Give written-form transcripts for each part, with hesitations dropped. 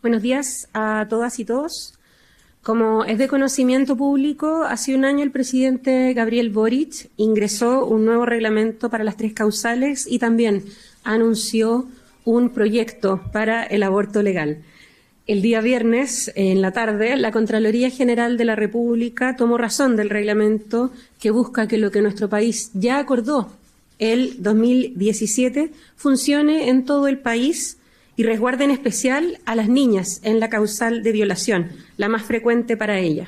Buenos días a todas y todos. Como es de conocimiento público, hace un año el presidente Gabriel Boric ingresó un nuevo reglamento para las 3 causales y también anunció un proyecto para el aborto legal. El día viernes, en la tarde, la Contraloría General de la República tomó razón del reglamento que busca que lo que nuestro país ya acordó el 2017 funcione en todo el país y resguarde en especial a las niñas en la causal de violación, la más frecuente para ellas.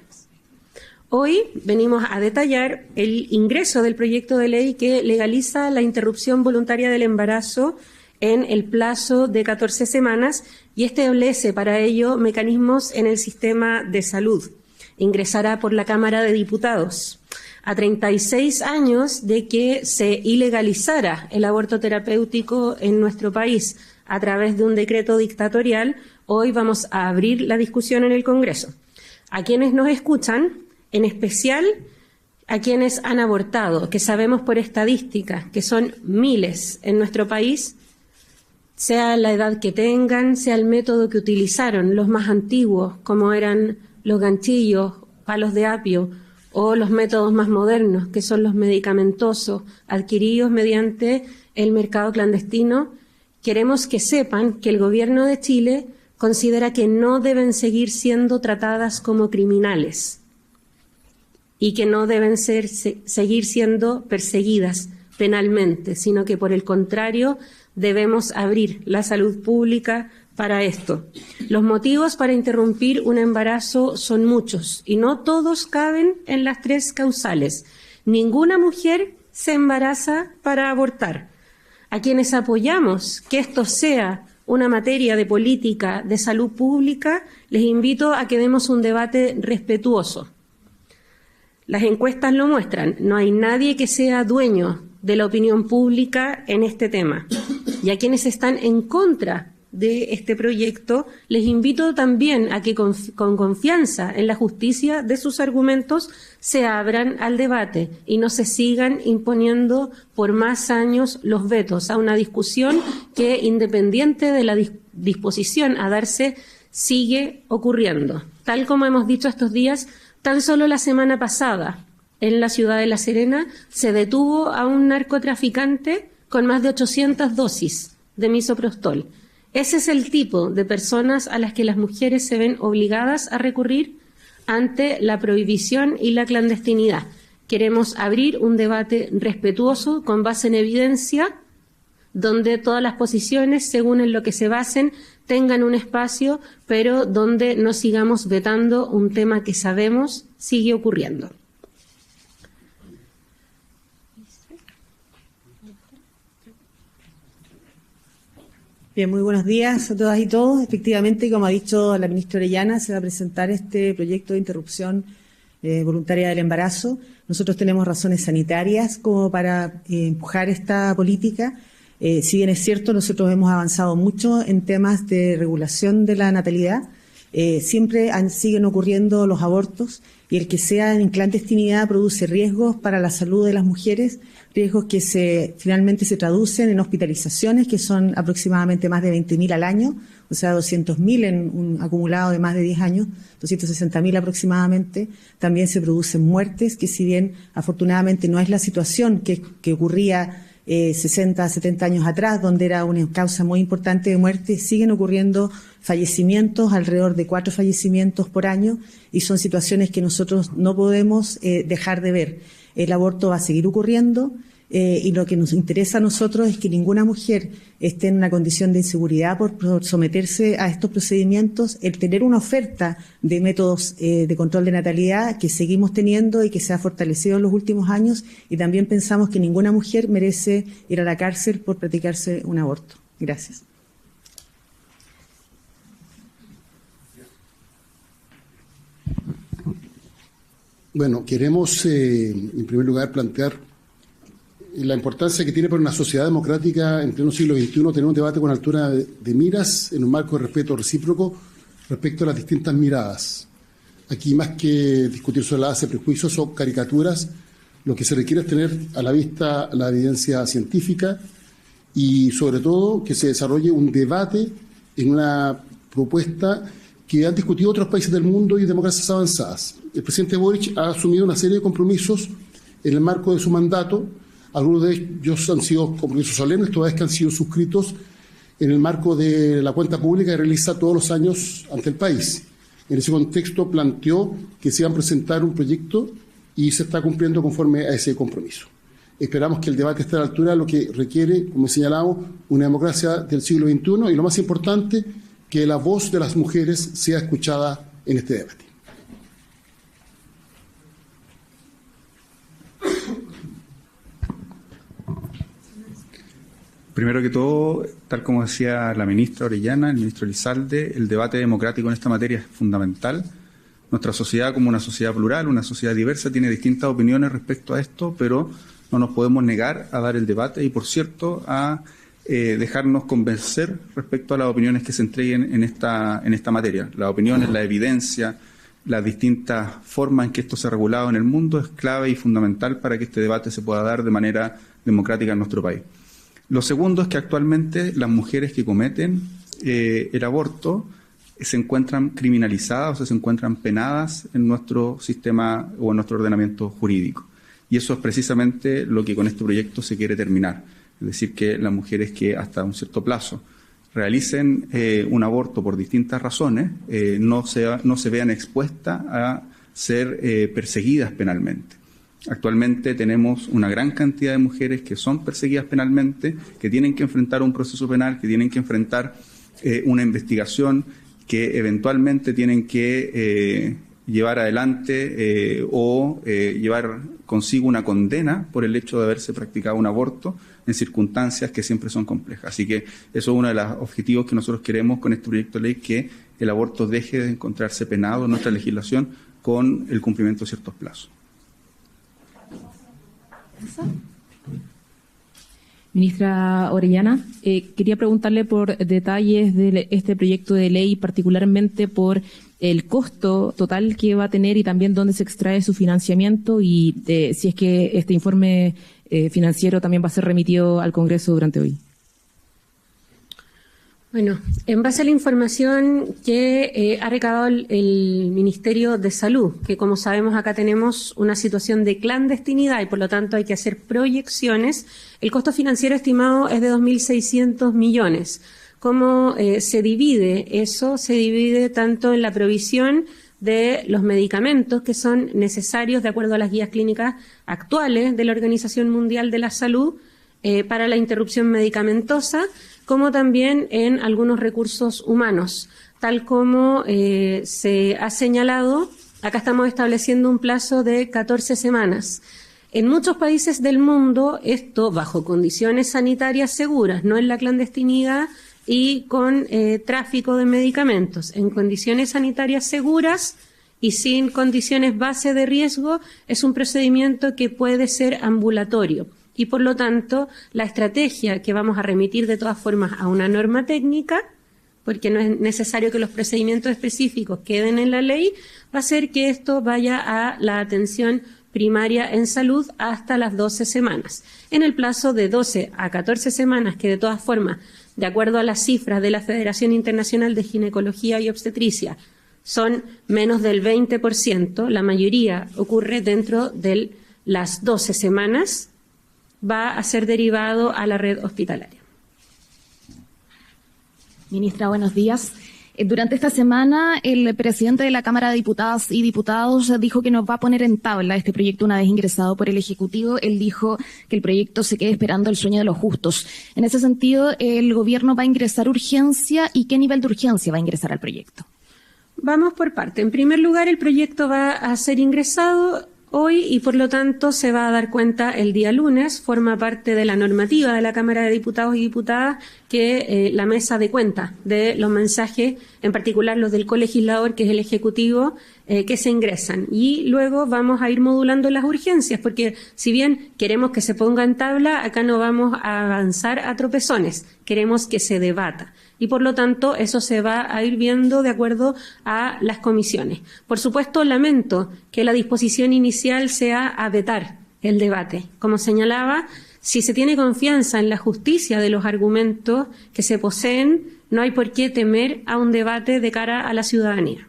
Hoy venimos a detallar el ingreso del proyecto de ley que legaliza la interrupción voluntaria del embarazo en el plazo de 14 semanas y establece para ello mecanismos en el sistema de salud. Ingresará por la Cámara de Diputados. A 36 años de que se ilegalizara el aborto terapéutico en nuestro país a través de un decreto dictatorial, hoy vamos a abrir la discusión en el Congreso. A quienes nos escuchan, en especial a quienes han abortado, que sabemos por estadística que son miles en nuestro país, sea la edad que tengan, sea el método que utilizaron, los más antiguos, como eran los ganchillos, palos de apio, o los métodos más modernos, que son los medicamentosos, adquiridos mediante el mercado clandestino. Queremos que sepan que el Gobierno de Chile considera que no deben seguir siendo tratadas como criminales y que no deben seguir siendo perseguidas penalmente, sino que por el contrario debemos abrir la salud pública para esto. Los motivos para interrumpir un embarazo son muchos y no todos caben en las 3 causales. Ninguna mujer se embaraza para abortar. A quienes apoyamos que esto sea una materia de política de salud pública, les invito a que demos un debate respetuoso. Las encuestas lo muestran, no hay nadie que sea dueño de la opinión pública en este tema. Y a quienes están en contra de este proyecto, les invito también a que con confianza en la justicia de sus argumentos se abran al debate y no se sigan imponiendo por más años los vetos a una discusión que, independiente de la disposición a darse, sigue ocurriendo. Tal como hemos dicho estos días, tan solo la semana pasada, en la ciudad de La Serena, se detuvo a un narcotraficante con más de 800 dosis de misoprostol. Ese es el tipo de personas a las que las mujeres se ven obligadas a recurrir ante la prohibición y la clandestinidad. Queremos abrir un debate respetuoso con base en evidencia, donde todas las posiciones, según en lo que se basen, tengan un espacio, pero donde no sigamos vetando un tema que sabemos sigue ocurriendo. Bien, muy buenos días a todas y todos. Efectivamente, como ha dicho la ministra Orellana, se va a presentar este proyecto de interrupción voluntaria del embarazo. Nosotros tenemos razones sanitarias como para empujar esta política. Si bien es cierto, nosotros hemos avanzado mucho en temas de regulación de la natalidad. Siempre siguen ocurriendo los abortos y el que sea en clandestinidad produce riesgos para la salud de las mujeres, riesgos que finalmente se traducen en hospitalizaciones, que son aproximadamente más de 20.000 al año, o sea, 200.000 en un acumulado de más de 10 años, 260.000 aproximadamente. También se producen muertes, que si bien afortunadamente no es la situación que ocurría 60, 70 años atrás, donde era una causa muy importante de muerte, siguen ocurriendo fallecimientos, alrededor de 4 fallecimientos por año, y son situaciones que nosotros no podemos dejar de ver. El aborto va a seguir ocurriendo y lo que nos interesa a nosotros es que ninguna mujer esté en una condición de inseguridad por someterse a estos procedimientos, el tener una oferta de métodos de control de natalidad que seguimos teniendo y que se ha fortalecido en los últimos años, y también pensamos que ninguna mujer merece ir a la cárcel por practicarse un aborto. Gracias. Bueno, queremos en primer lugar plantear la importancia que tiene para una sociedad democrática en pleno siglo XXI tener un debate con altura de miras en un marco de respeto recíproco respecto a las distintas miradas. Aquí, más que discutir sobre la base de prejuicios o caricaturas, lo que se requiere es tener a la vista la evidencia científica y, sobre todo, que se desarrolle un debate en una propuesta que han discutido otros países del mundo y democracias avanzadas. El presidente Boric ha asumido una serie de compromisos en el marco de su mandato. Algunos de ellos han sido compromisos solemnes, toda vez que han sido suscritos en el marco de la cuenta pública que realiza todos los años ante el país. En ese contexto planteó que se iban a presentar un proyecto y se está cumpliendo conforme a ese compromiso. Esperamos que el debate esté a la altura de lo que requiere, como señalamos, una democracia del siglo XXI y, lo más importante, que la voz de las mujeres sea escuchada en este debate. Primero que todo, tal como decía la ministra Orellana, el ministro Elizalde, el debate democrático en esta materia es fundamental. Nuestra sociedad, como una sociedad plural, una sociedad diversa, tiene distintas opiniones respecto a esto, pero no nos podemos negar a dar el debate y, por cierto, a dejarnos convencer respecto a las opiniones que se entreguen en esta materia. Las opiniones, la evidencia, las distintas formas en que esto se ha regulado en el mundo es clave y fundamental para que este debate se pueda dar de manera democrática en nuestro país. Lo segundo es que actualmente las mujeres que cometen el aborto se encuentran criminalizadas, o sea, se encuentran penadas en nuestro sistema o en nuestro ordenamiento jurídico. Y eso es precisamente lo que con este proyecto se quiere terminar. Es decir, que las mujeres que hasta un cierto plazo realicen un aborto por distintas razones no se vean expuestas a ser perseguidas penalmente. Actualmente tenemos una gran cantidad de mujeres que son perseguidas penalmente, que tienen que enfrentar un proceso penal, que tienen que enfrentar una investigación, que eventualmente tienen que llevar adelante o llevar consigo una condena por el hecho de haberse practicado un aborto en circunstancias que siempre son complejas. Así que eso es uno de los objetivos que nosotros queremos con este proyecto de ley, que el aborto deje de encontrarse penado en nuestra legislación con el cumplimiento de ciertos plazos. Ministra Orellana, quería preguntarle por detalles de este proyecto de ley, particularmente por el costo total que va a tener y también dónde se extrae su financiamiento y si es que este informe financiero también va a ser remitido al Congreso durante hoy. Bueno, en base a la información que ha recabado el Ministerio de Salud, que como sabemos acá tenemos una situación de clandestinidad y por lo tanto hay que hacer proyecciones, el costo financiero estimado es de 2.600 millones. ¿Cómo se divide eso? Se divide tanto en la provisión de los medicamentos que son necesarios de acuerdo a las guías clínicas actuales de la Organización Mundial de la Salud para la interrupción medicamentosa, como también en algunos recursos humanos. Tal como se ha señalado, acá estamos estableciendo un plazo de 14 semanas. En muchos países del mundo, esto bajo condiciones sanitarias seguras, no en la clandestinidad y con tráfico de medicamentos, en condiciones sanitarias seguras y sin condiciones base de riesgo, es un procedimiento que puede ser ambulatorio. Y por lo tanto, la estrategia que vamos a remitir de todas formas a una norma técnica, porque no es necesario que los procedimientos específicos queden en la ley, va a ser que esto vaya a la atención primaria en salud hasta las 12 semanas. En el plazo de 12 a 14 semanas, que de todas formas, de acuerdo a las cifras de la Federación Internacional de Ginecología y Obstetricia, son menos del 20%, la mayoría ocurre dentro de las 12 semanas, va a ser derivado a la red hospitalaria. Ministra, buenos días. Durante esta semana, el presidente de la Cámara de Diputadas y Diputados dijo que nos va a poner en tabla este proyecto una vez ingresado por el Ejecutivo. Él dijo que el proyecto se quede esperando el sueño de los justos. En ese sentido, ¿el Gobierno va a ingresar urgencia y qué nivel de urgencia va a ingresar al proyecto? Vamos por parte. En primer lugar, el proyecto va a ser ingresado hoy y por lo tanto se va a dar cuenta el día lunes, forma parte de la normativa de la Cámara de Diputados y Diputadas que la mesa dé cuenta de los mensajes, en particular los del colegislador, que es el Ejecutivo, que se ingresan. Y luego vamos a ir modulando las urgencias, porque si bien queremos que se ponga en tabla, acá no vamos a avanzar a tropezones, queremos que se debata. Y por lo tanto, eso se va a ir viendo de acuerdo a las comisiones. Por supuesto, lamento que la disposición inicial sea a vetar el debate. Como señalaba, si se tiene confianza en la justicia de los argumentos que se poseen, no hay por qué temer a un debate de cara a la ciudadanía.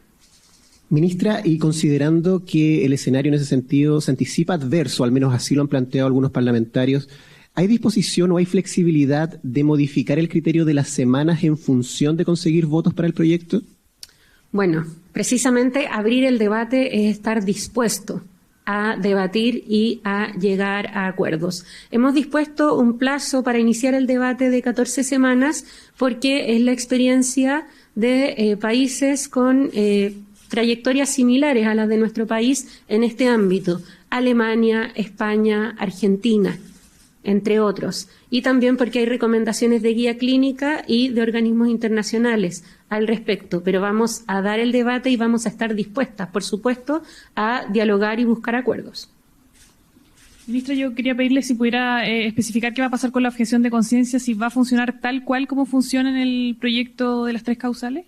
Ministra, y considerando que el escenario en ese sentido se anticipa adverso, al menos así lo han planteado algunos parlamentarios, ¿hay disposición o hay flexibilidad de modificar el criterio de las semanas en función de conseguir votos para el proyecto? Bueno, precisamente abrir el debate es estar dispuesto a debatir y a llegar a acuerdos. Hemos dispuesto un plazo para iniciar el debate de 14 semanas porque es la experiencia de países con trayectorias similares a las de nuestro país en este ámbito: Alemania, España, Argentina, entre otros. Y también porque hay recomendaciones de guía clínica y de organismos internacionales al respecto. Pero vamos a dar el debate y vamos a estar dispuestas, por supuesto, a dialogar y buscar acuerdos. Ministra, yo quería pedirle si pudiera especificar qué va a pasar con la objeción de conciencia, si va a funcionar tal cual como funciona en el proyecto de las 3 causales.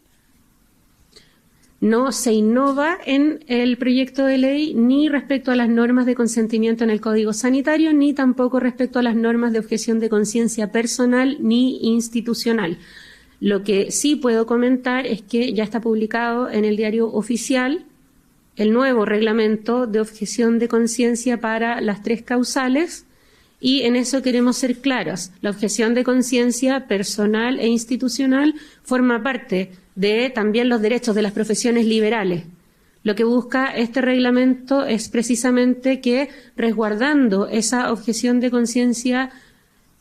No se innova en el proyecto de ley ni respecto a las normas de consentimiento en el Código Sanitario, ni tampoco respecto a las normas de objeción de conciencia personal ni institucional. Lo que sí puedo comentar es que ya está publicado en el Diario Oficial el nuevo reglamento de objeción de conciencia para las 3 causales, y en eso queremos ser claros. La objeción de conciencia personal e institucional forma parte de también los derechos de las profesiones liberales. Lo que busca este reglamento es precisamente que, resguardando esa objeción de conciencia,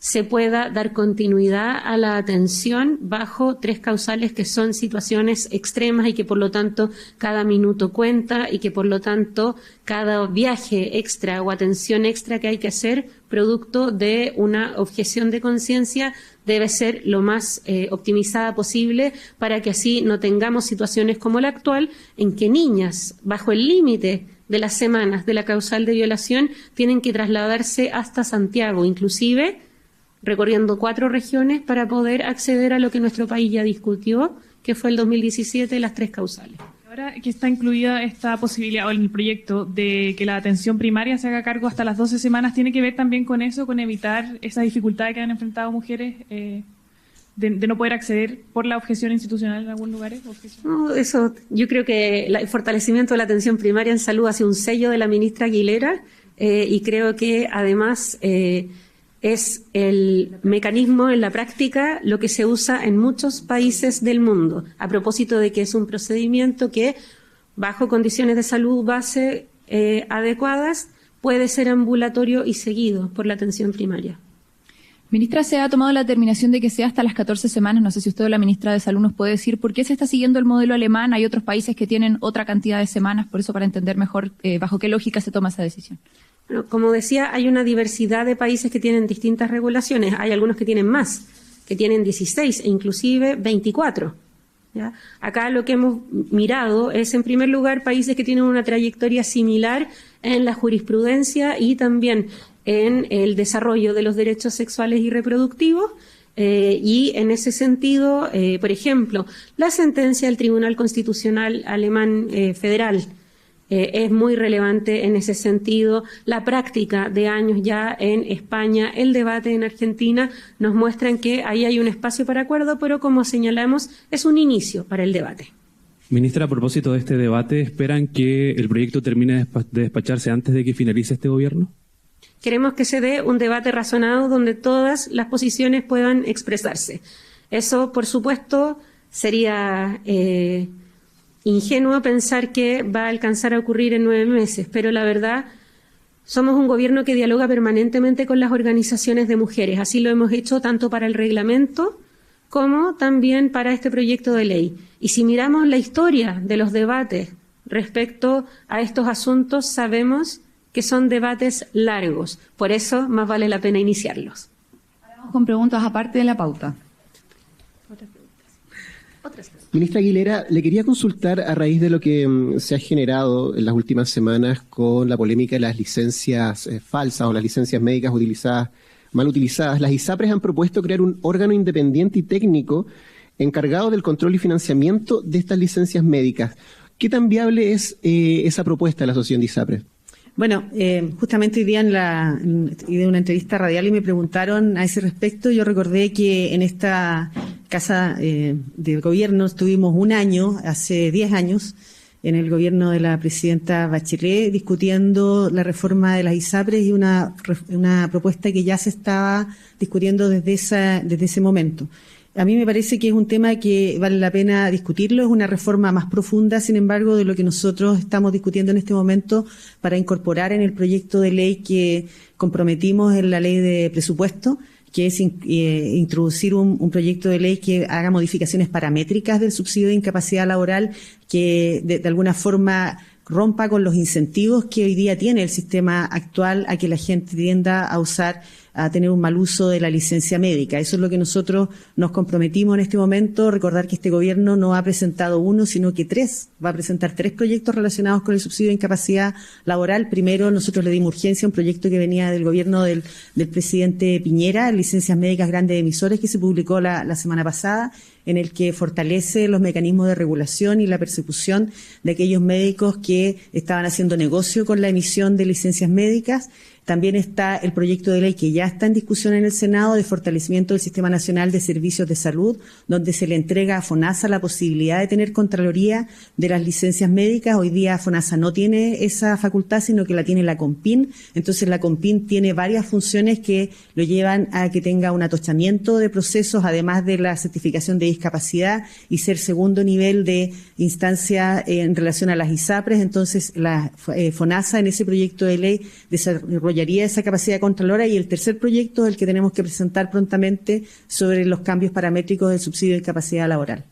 se pueda dar continuidad a la atención bajo 3 causales que son situaciones extremas y que por lo tanto cada minuto cuenta y que por lo tanto cada viaje extra o atención extra que hay que hacer producto de una objeción de conciencia debe ser lo más optimizada posible para que así no tengamos situaciones como la actual en que niñas bajo el límite de las semanas de la causal de violación tienen que trasladarse hasta Santiago, inclusive recorriendo 4 regiones para poder acceder a lo que nuestro país ya discutió, que fue el 2017, las 3 causales. Ahora que está incluida esta posibilidad o en el proyecto de que la atención primaria se haga cargo hasta las 12 semanas, ¿tiene que ver también con eso, con evitar esa dificultad que han enfrentado mujeres de no poder acceder por la objeción institucional en algunos lugares? No, eso, yo creo que el fortalecimiento de la atención primaria en salud ha sido un sello de la ministra Aguilera y creo que además es el mecanismo en la práctica lo que se usa en muchos países del mundo, a propósito de que es un procedimiento que, bajo condiciones de salud base adecuadas, puede ser ambulatorio y seguido por la atención primaria. Ministra, se ha tomado la determinación de que sea hasta las 14 semanas. No sé si usted o la ministra de Salud nos puede decir por qué se está siguiendo el modelo alemán. Hay otros países que tienen otra cantidad de semanas, por eso para entender mejor bajo qué lógica se toma esa decisión. Bueno, como decía, hay una diversidad de países que tienen distintas regulaciones. Hay algunos que tienen más, que tienen 16 e inclusive 24. ¿Ya? Acá lo que hemos mirado es, en primer lugar, países que tienen una trayectoria similar en la jurisprudencia y también en el desarrollo de los derechos sexuales y reproductivos. Y en ese sentido, por ejemplo, la sentencia del Tribunal Constitucional Alemán Federal es muy relevante en ese sentido. La práctica de años ya en España, el debate en Argentina, nos muestran que ahí hay un espacio para acuerdo, pero como señalamos, es un inicio para el debate. Ministra, a propósito de este debate, ¿esperan que el proyecto termine de despacharse antes de que finalice este gobierno? Queremos que se dé un debate razonado donde todas las posiciones puedan expresarse. Eso, por supuesto, sería ingenuo pensar que va a alcanzar a ocurrir en 9 meses, pero la verdad, somos un gobierno que dialoga permanentemente con las organizaciones de mujeres. Así lo hemos hecho tanto para el reglamento como también para este proyecto de ley. Y si miramos la historia de los debates respecto a estos asuntos, sabemos que son debates largos. Por eso, más vale la pena iniciarlos. Vamos con preguntas aparte de la pauta. Ministra Aguilera, le quería consultar a raíz de lo que se ha generado en las últimas semanas con la polémica de las licencias falsas o las licencias médicas mal utilizadas. Las ISAPRES han propuesto crear un órgano independiente y técnico encargado del control y financiamiento de estas licencias médicas. ¿Qué tan viable es esa propuesta de la Asociación de ISAPRES? Bueno, justamente hoy día en una entrevista radial y me preguntaron a ese respecto. Yo recordé que en esta Casa del Gobierno estuvimos un año, hace 10 años, en el gobierno de la presidenta Bachelet, discutiendo la reforma de las ISAPRES y una propuesta que ya se estaba discutiendo desde ese momento. A mí me parece que es un tema que vale la pena discutirlo, es una reforma más profunda, sin embargo, de lo que nosotros estamos discutiendo en este momento para incorporar en el proyecto de ley que comprometimos en la ley de presupuesto, que es introducir un proyecto de ley que haga modificaciones paramétricas del subsidio de incapacidad laboral, que de alguna forma rompa con los incentivos que hoy día tiene el sistema actual a que la gente tienda a tener un mal uso de la licencia médica. Eso es lo que nosotros nos comprometimos en este momento. Recordar que este gobierno no ha presentado uno, sino que va a presentar 3 proyectos relacionados con el subsidio de incapacidad laboral. Primero, nosotros le dimos urgencia a un proyecto que venía del gobierno del presidente Piñera, licencias médicas grandes emisores, que se publicó la semana pasada, en el que fortalece los mecanismos de regulación y la persecución de aquellos médicos que estaban haciendo negocio con la emisión de licencias médicas. También está el proyecto de ley que ya está en discusión en el Senado de fortalecimiento del Sistema Nacional de Servicios de Salud, donde se le entrega a FONASA la posibilidad de tener contraloría de las licencias médicas. Hoy día FONASA no tiene esa facultad, sino que la tiene la CONPIN. Entonces la CONPIN tiene varias funciones que lo llevan a que tenga un atochamiento de procesos, además de la certificación de discapacidad y ser segundo nivel de instancia en relación a las ISAPRES. Entonces la FONASA en ese proyecto de ley desarrollaría esa capacidad controlora, y el tercer proyecto es el que tenemos que presentar prontamente sobre los cambios paramétricos del subsidio de incapacidad laboral.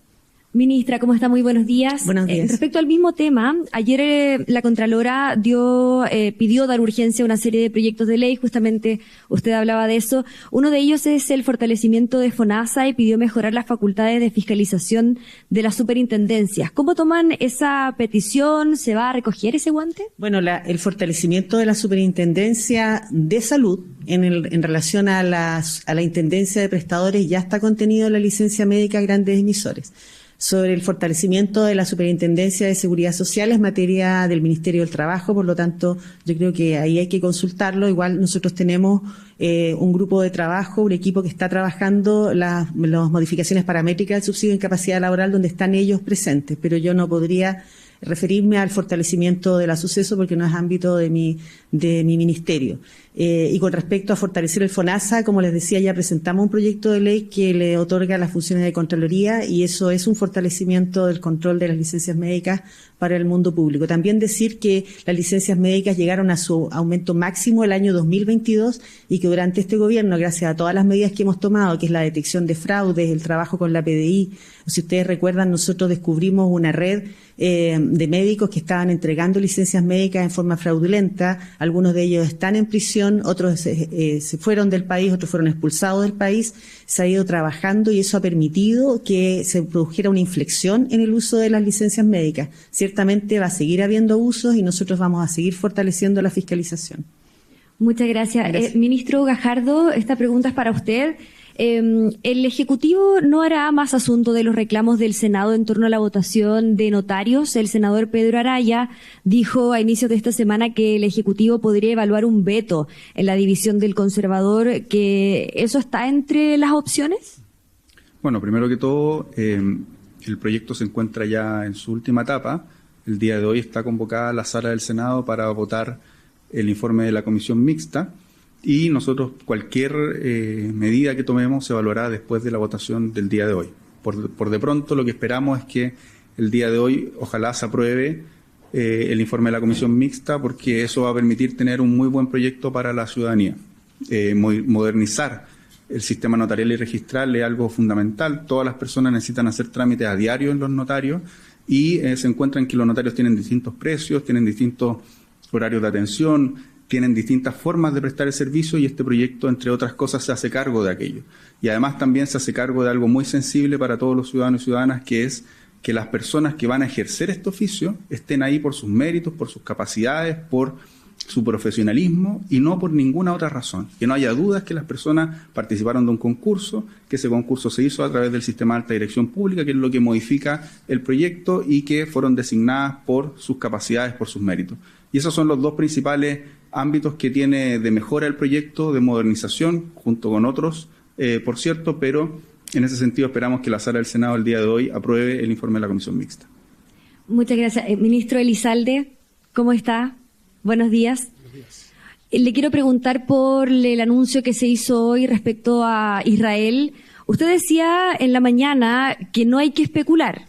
Ministra, ¿cómo está? Muy buenos días. Buenos días. Respecto al mismo tema, ayer la Contralora pidió dar urgencia a una serie de proyectos de ley, justamente usted hablaba de eso. Uno de ellos es el fortalecimiento de FONASA y pidió mejorar las facultades de fiscalización de las superintendencias. ¿Cómo toman esa petición? ¿Se va a recoger ese guante? Bueno, el fortalecimiento de la superintendencia de salud en relación a la intendencia de prestadores ya está contenido en la licencia médica grandes emisores. Sobre el fortalecimiento de la Superintendencia de Seguridad Social es materia del Ministerio del Trabajo, por lo tanto yo creo que ahí hay que consultarlo. Igual nosotros tenemos un grupo de trabajo, un equipo que está trabajando las modificaciones paramétricas del subsidio de incapacidad laboral, donde están ellos presentes, pero yo no podría referirme al fortalecimiento de la suceso porque no es ámbito de mi ministerio. Y con respecto a fortalecer el FONASA, como les decía, ya presentamos un proyecto de ley que le otorga las funciones de Contraloría, y eso es un fortalecimiento del control de las licencias médicas para el mundo público. También decir que las licencias médicas llegaron a su aumento máximo el año 2022 y que durante este gobierno, gracias a todas las medidas que hemos tomado, que es la detección de fraudes, el trabajo con la PDI, si ustedes recuerdan, nosotros descubrimos una red de médicos que estaban entregando licencias médicas en forma fraudulenta. Algunos de ellos están en prisión, otros se fueron del país, otros fueron expulsados del país. Se ha ido trabajando y eso ha permitido que se produjera una inflexión en el uso de las licencias médicas. Ciertamente va a seguir habiendo usos y nosotros vamos a seguir fortaleciendo la fiscalización. Muchas gracias. Ministro Gajardo, esta pregunta es para usted. ¿El Ejecutivo no hará más asunto de los reclamos del Senado en torno a la votación de notarios? El senador Pedro Araya dijo a inicios de esta semana que el Ejecutivo podría evaluar un veto en la división del conservador. ¿Que eso está entre las opciones? Bueno, primero que todo, el proyecto se encuentra ya en su última etapa. El día de hoy está convocada la sala del Senado para votar el informe de la comisión mixta. Y nosotros, cualquier medida que tomemos se evaluará después de la votación del día de hoy. Por de pronto, lo que esperamos es que el día de hoy ojalá se apruebe el informe de la comisión mixta, porque eso va a permitir tener un muy buen proyecto para la ciudadanía. Modernizar el sistema notarial y registral es algo fundamental. Todas las personas necesitan hacer trámites a diario en los notarios y se encuentran que los notarios tienen distintos precios, tienen distintos horarios de atención, tienen distintas formas de prestar el servicio, y este proyecto, entre otras cosas, se hace cargo de aquello. Y además también se hace cargo de algo muy sensible para todos los ciudadanos y ciudadanas, que es que las personas que van a ejercer este oficio estén ahí por sus méritos, por sus capacidades, por su profesionalismo y no por ninguna otra razón. Que no haya dudas que las personas participaron de un concurso, que ese concurso se hizo a través del sistema de alta dirección pública, que es lo que modifica el proyecto, y que fueron designadas por sus capacidades, por sus méritos. Y esos son los dos principales ámbitos que tiene de mejora el proyecto, de modernización, junto con otros, por cierto, pero En ese sentido, esperamos que la Sala del Senado el día de hoy apruebe el informe de la Comisión Mixta. Muchas gracias. Ministro Elizalde, ¿cómo está? Buenos días. Buenos días. Le quiero preguntar por el anuncio que se hizo hoy respecto a Israel. Usted decía en la mañana que no hay que especular.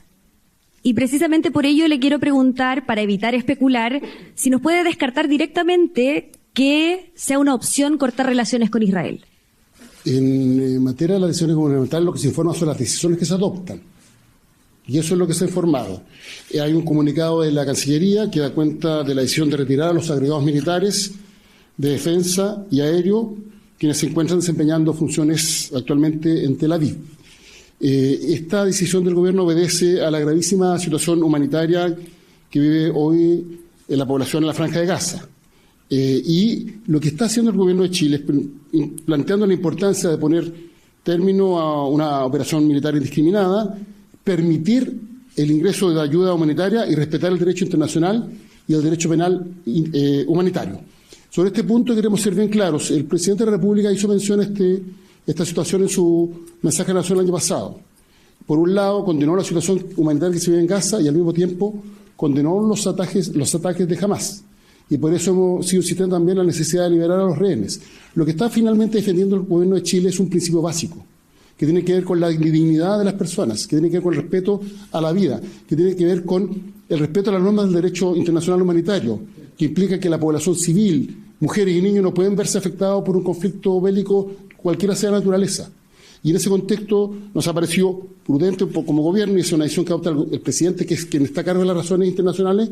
Y precisamente por ello le quiero preguntar, para evitar especular, si nos puede descartar directamente que sea una opción cortar relaciones con Israel. En materia de las decisiones gubernamentales, lo que se informa son las decisiones que se adoptan. Y eso es lo que se ha informado. Hay un comunicado de la Cancillería que da cuenta de la decisión de retirar a los agregados militares de defensa y aéreo, quienes se encuentran desempeñando funciones actualmente en Tel Aviv. Esta decisión del gobierno obedece a la gravísima situación humanitaria que vive hoy en la población en la Franja de Gaza. Y lo que está haciendo el gobierno de Chile es planteando la importancia de poner término a una operación militar indiscriminada, permitir el ingreso de ayuda humanitaria y respetar el derecho internacional y el derecho penal humanitario. Sobre este punto queremos ser bien claros. El presidente de la República hizo mención a esta situación en su mensaje nacional el año pasado. Por un lado, condenó la situación humanitaria que se vive en Gaza y al mismo tiempo condenó los ataques de Hamás. Y por eso hemos sido insistentes también en la necesidad de liberar a los rehenes. Lo que está finalmente defendiendo el gobierno de Chile es un principio básico, que tiene que ver con la dignidad de las personas, que tiene que ver con el respeto a la vida, que tiene que ver con el respeto a las normas del derecho internacional humanitario, que implica que la población civil, mujeres y niños, no pueden verse afectados por un conflicto bélico, cualquiera sea la naturaleza. Y en ese contexto nos ha parecido prudente como gobierno, y es una decisión que adopta el presidente, que es quien está a cargo de las relaciones internacionales,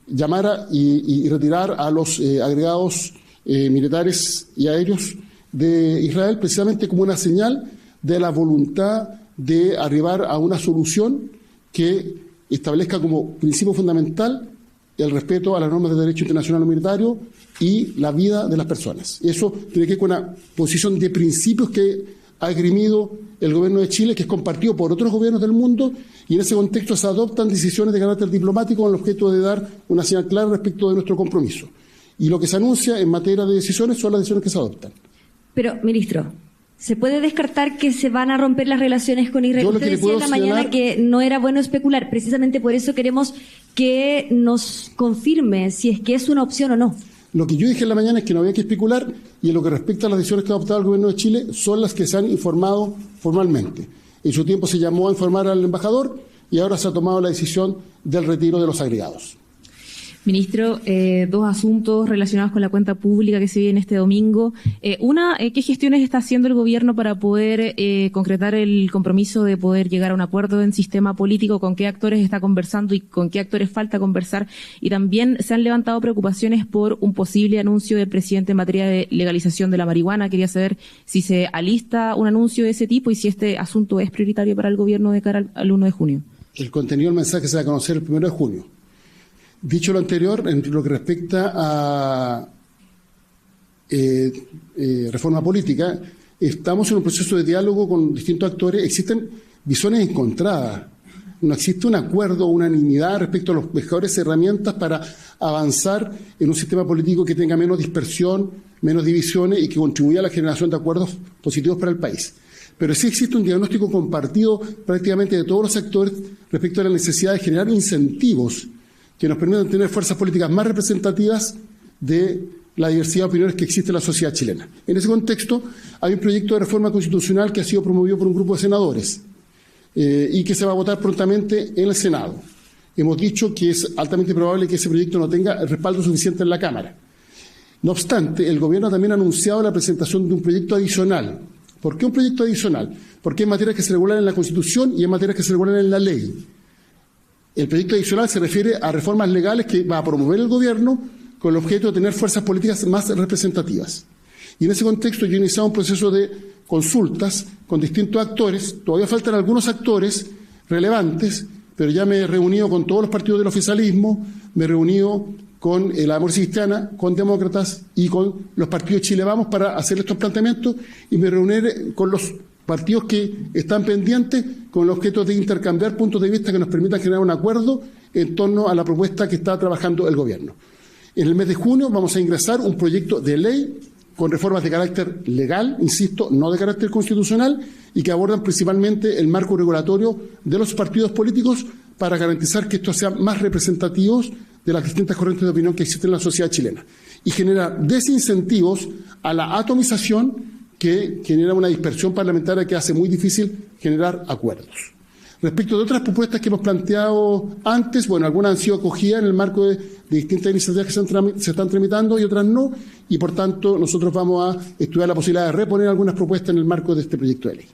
llamar y retirar a los agregados militares y aéreos de Israel, precisamente como una señal de la voluntad de arribar a una solución que establezca como principio fundamental el respeto a las normas del derecho internacional humanitario y la vida de las personas. Eso tiene que ver con una posición de principios que ha esgrimido el gobierno de Chile, que es compartido por otros gobiernos del mundo, y en ese contexto se adoptan decisiones de carácter diplomático con el objeto de dar una señal clara respecto de nuestro compromiso. Y lo que se anuncia en materia de decisiones son las decisiones que se adoptan. Pero, ministro, ¿se puede descartar que se van a romper las relaciones con Israel? Usted decía en la mañana que no era bueno especular. Precisamente por eso queremos que nos confirme si es que es una opción o no. Lo que yo dije en la mañana es que no había que especular, y en lo que respecta a las decisiones que ha adoptado el gobierno de Chile son las que se han informado formalmente. En su tiempo se llamó a informar al embajador y ahora se ha tomado la decisión del retiro de los agregados. Ministro, dos asuntos relacionados con la cuenta pública que se viene este domingo. Una, ¿qué gestiones está haciendo el gobierno para poder concretar el compromiso de poder llegar a un acuerdo en sistema político? ¿Con qué actores está conversando y con qué actores falta conversar? Y también se han levantado preocupaciones por un posible anuncio del presidente en materia de legalización de la marihuana. Quería saber si se alista un anuncio de ese tipo y si este asunto es prioritario para el gobierno de cara al 1 de junio. El contenido del mensaje se va a conocer el 1 de junio. Dicho lo anterior, en lo que respecta a reforma política, estamos en un proceso de diálogo con distintos actores. Existen visiones encontradas. No existe un acuerdo, unanimidad respecto a las mejores herramientas para avanzar en un sistema político que tenga menos dispersión, menos divisiones y que contribuya a la generación de acuerdos positivos para el país. Pero sí existe un diagnóstico compartido prácticamente de todos los actores respecto a la necesidad de generar incentivos que nos permitan tener fuerzas políticas más representativas de la diversidad de opiniones que existe en la sociedad chilena. En ese contexto, hay un proyecto de reforma constitucional que ha sido promovido por un grupo de senadores y que se va a votar prontamente en el Senado. Hemos dicho que es altamente probable que ese proyecto no tenga el respaldo suficiente en la Cámara. No obstante, el Gobierno también ha anunciado la presentación de un proyecto adicional. ¿Por qué un proyecto adicional? Porque hay materias que se regulan en la Constitución y hay materias que se regulan en la ley. El proyecto adicional se refiere a reformas legales que va a promover el Gobierno con el objeto de tener fuerzas políticas más representativas. Y en ese contexto yo he iniciado un proceso de consultas con distintos actores. Todavía faltan algunos actores relevantes, pero ya me he reunido con todos los partidos del oficialismo, me he reunido con la Democracia Cristiana, con demócratas y con los partidos de Chile Vamos para hacer estos planteamientos, y me reuniré con los partidos que están pendientes con el objeto de intercambiar puntos de vista que nos permitan generar un acuerdo en torno a la propuesta que está trabajando el Gobierno. En el mes de junio vamos a ingresar un proyecto de ley con reformas de carácter legal, insisto, no de carácter constitucional, y que abordan principalmente el marco regulatorio de los partidos políticos para garantizar que estos sean más representativos de las distintas corrientes de opinión que existen en la sociedad chilena. Y genera desincentivos a la atomización, que genera una dispersión parlamentaria que hace muy difícil generar acuerdos. Respecto de otras propuestas que hemos planteado antes, bueno, algunas han sido acogidas en el marco de distintas iniciativas que se están tramitando y otras no, y por tanto nosotros vamos a estudiar la posibilidad de reponer algunas propuestas en el marco de este proyecto de ley.